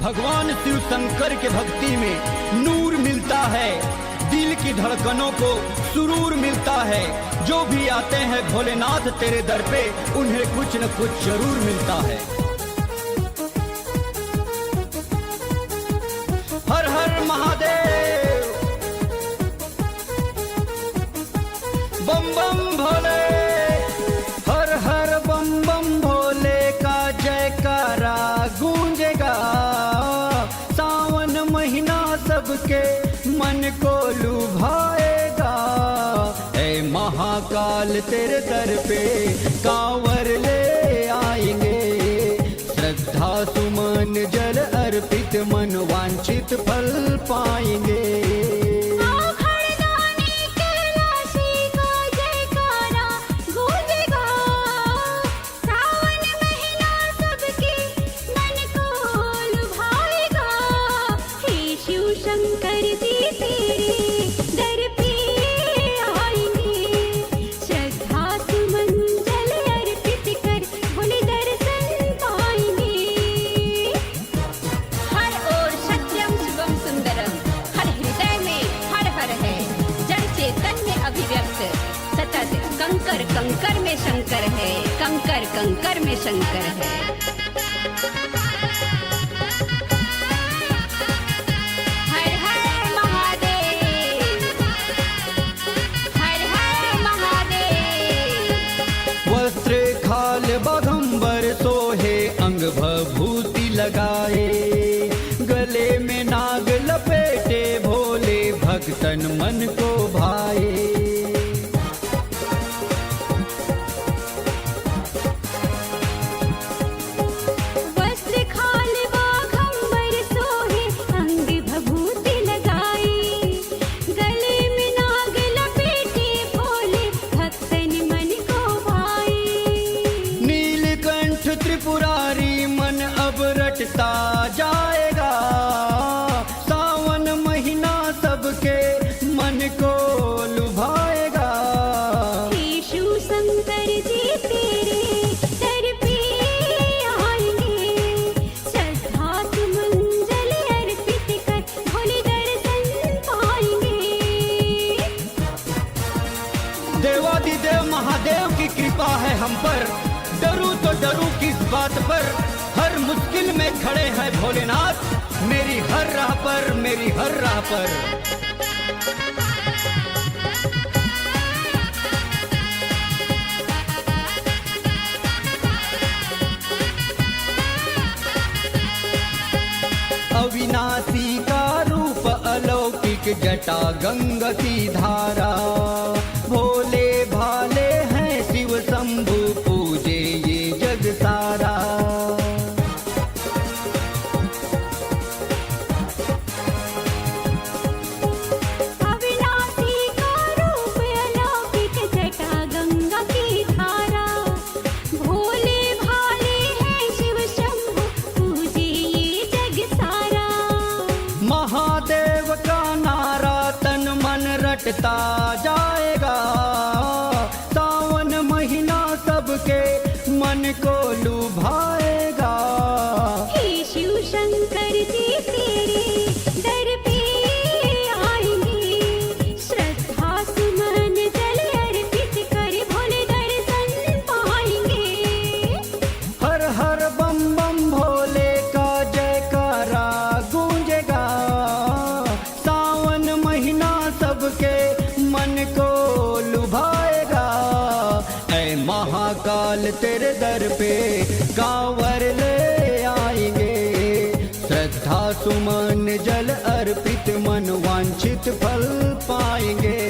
भगवान शिव शंकर के भक्ति में नूर मिलता है, दिल की धड़कनों को सुरूर मिलता है। जो भी आते हैं भोलेनाथ तेरे दर पे, उन्हें कुछ न कुछ जरूर मिलता है। हर हर महादेव, बम बम भोले, हर हर बम बम भोले का जयकारा गूंजेगा। सावन महीना सबके मन को लुभाएगा। ऐ महाकाल तेरे दर पे कांवर ले आएंगे। श्रद्धा सुमन जल अर्पित मन वांछित फल पाएंगे। कंकर कंकर में शंकर है, कंकर कंकर में शंकर है। हर हर महादेव, हर हर महादेव। वस्त्र खाल बाघंबर सोहे, अंग भभूति लगाए। गले में नाग लपेटे भोले, भक्तन मन को भाए। त्रिपुरारी मन अब रटता जाएगा। सावन महीना सबके मन को लुभाएगा। शिव शंकर जी तेरे दर पे आएंगे। श्रद्धा सुमन जल अर्पित कर भोले दर्शन पाएंगे। देवादिदेव महादेव की कृपा है हम पर, डरूं तो डरूं किस बात पर। हर मुश्किल में खड़े हैं भोलेनाथ, मेरी हर राह पर, मेरी हर राह पर। अविनाशी का रूप अलौकिक, जटा गंगा की धारा। भोले भाले हैं शिव शंभु, पूजे ये जग सारा। अविनाशी का रूप अलौकिक, जटा गंगा की धारा। भोले भाले हैं शिव शंभु, पूजे ये जग सारा। महादेव का नारा तन मन रटता जाएगा। सावन महीना सबके मन को लुभाएगा। शिव शंकर जी तेरे दर पे आएंगे। श्रद्धा सुमन जल अर्पित कर भोले दर्शन पाएंगे। हर हर बम बम भोले का जयकारा गूंजेगा। सावन महीना सबके मन को लुभाएगा। ऐ महाकाल तेरे दर पे कांवर ले आएंगे। श्रद्धा सुमन जल अर्पित मन वांछित फल पाएंगे।